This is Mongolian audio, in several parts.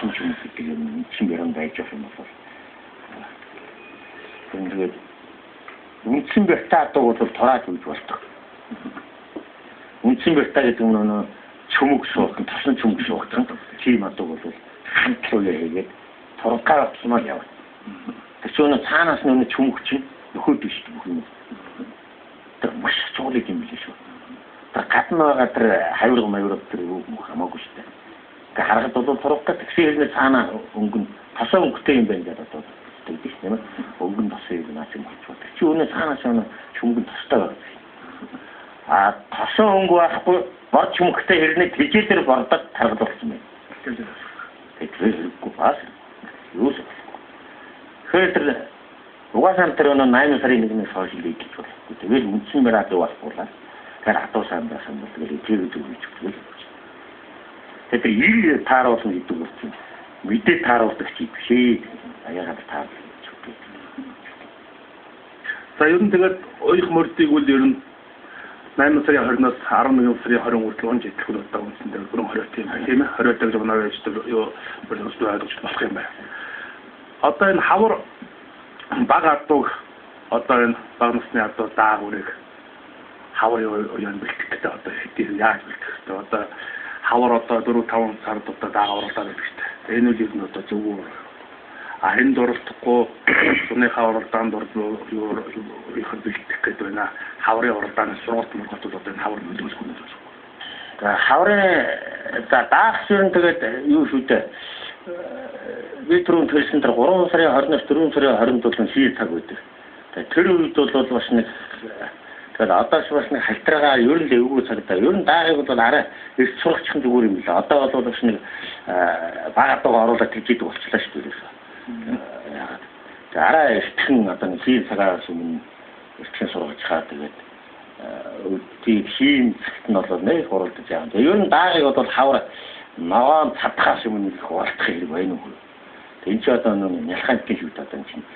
болсон юм гэдэг юм чинь яран байж байгаа юм бол. Тэгээд үндсэн бертаа бол торааж үж болдог. Үндсэн бертаа гэдэг нь чөмөг суух, тосон чөмөг суугсан тийм одоо бол хамтлуу хийгээд тургаараа тусмаар явна. Тэгэхээр цаанаас нь чөмөг чинь нөхөд биш бүх юм. Тэр маш чухал юм биш үү? Тэр гадна байгаа тэр хавирга мавирга тэр юу хамаагүй шүү дээ. Ингээ харахад бол тургах тэгэхээр цаанаа өнгөн тосоо өнгөтэй юм байна гэдэг одоо тэгдэж тийм ээ. Өнгөн тосоо юм наач юм болчихвол. Чи өнөө цаанаас нь чөмгөн тостой байна. А тосоо өнгө байхгүй бор чөмгтэй хэрнээ тэжээлэр бордод таргалуулсан байна. Тэгэхээр бас юу ч хөөдөр угаасаа тэр 8 сарын 1-ний сошиал гэж болохгүй. Тэгээд үндсэн бараад явуулаа. Тэгэхээр хатуусаа байсан бол тэгээд тэр зүйл өгч. Тэгэхээр ил тааруулна гэдэг үг. Мэдээ тааруулдаг чиг бишээ. Аягаад тааруулж өгч. За ер нь тэгээд уях мөрдийг үл ер нь 8 сарын 20-наас 11 сарын 20 хүртэл он житгэл удаа үндсэндээ бүрэн 20 тийм ээ 20 dag жагнаа байж тэр юу бүрнэс дүүж болох юм байна. Одоо энэ хавар баг ардууг одоо энэ баг насны ардуу даагуурыг хавар юу бэлтгэхдээ одоо хэдий яаж бэлтгэхдээ одоо хавар одоо 4-5 сард одоо даагуурлаад байдаг. Энэ үйл нь одоо зөвхөн энэ дуртахгүй сүний хавралдаанд юу их бэлтгэх гэдэг байна. Хаврын уралдааны сургалт мөргөт одоо энэ хавар нөлөөлөх юм байна. Хаврын даах ширэн тэгээд юу шүү дээ. Витрун төлсөн тэр 3 сарын 20-наас 4 сарын 20-нд шийд цаг байдаг. Тэр үед бол бас нэг тэгээд одоо ч бас нэг хальтраагаа ер нь эвгүй цагтаа ер нь даагыг бол арай их сурахчих нь зүгээр юм билээ. Одоо бол бас нэг баг атгаа оруулаад тийжээд болчихлаа шүү дээ. Яагаад. Тэгээд арай ихтгэн одоо нэг шийд цагаас өмнө ихтгэн сургаж хаа тэгээд тийм шийд цагт нь бол нэг хуралдаж байгаа. Тэгээд ер нь даагыг бол хавар ногоон цадхаас өмнө их уралдах хэрэг байна уу? Энд ч одоо нялханд гэж үү одоо чинь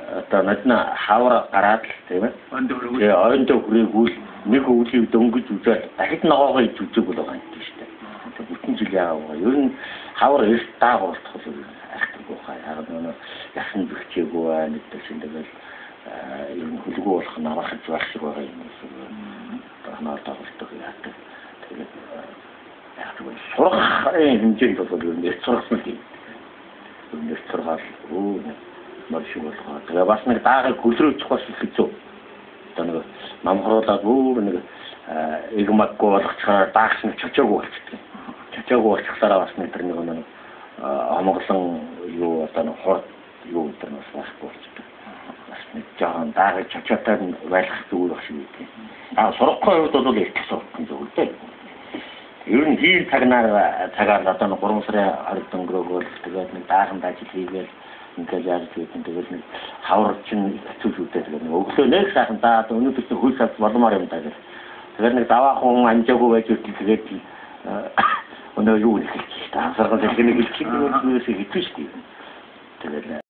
одоо надна хавар гараад л тийм ээ. Тэгээ ойндоо хүрээгүй нэг өвлийн дөнгөж үзээд дахид ногоогоо иж үзэг бол байгаа юм шүү дээ. Тэгээ бүтэн жил яаваа. Ер нь хавар эрт даагуулах бол айхгүй хаа. Яг нь ясан бөхчээгүй байна гэдэг чинь тэгэл ер нь хөлгөө болох нарахж байх шиг байгаа юм уу? Танаа даагуулдаг яадаг. Тэгээд яг нь сурах хэмжээнд бол ер нь сурах юм. Өндөр сургаал маш их болгоо. Тэгээ бас нэг даагаар гөлрөөчих бас хэцүү. Одоо нэг намхруулаад нэг игмаггүй болгочихоор даагч нь чочоогүй болчихдог. Чочоогүй болчихлаараа бас нэг тэр нэг амгалан юу одоо нэг хурд юу тэр бас байхгүй болчихдог. Бас нэг жаахан даагаар чочоотой байлгах зүгээр байх шиг үү. Сурахгүй хувьд бол их сурах юм зөв үү. Ер нь хийн цагаар одоо 3 сарын 20 өнгөрөөгөө тэгээд нэг даахан ажил хийгээл ингээд яаж хийх тэгээд нэг хавар чинь хэцүү шүтээ тэгээд нэг өглөө нэг сайхан даа өнөөдөр чинь хөл сав болмоор юм даа гэх. Тэгээд нэг даваахан амжаагүй байж ирсэн тэгээд өнөө юу хийх гэж та саргал хэлэх нэг хэлчих юм уу хэцүү шүү дээ. Тэгээд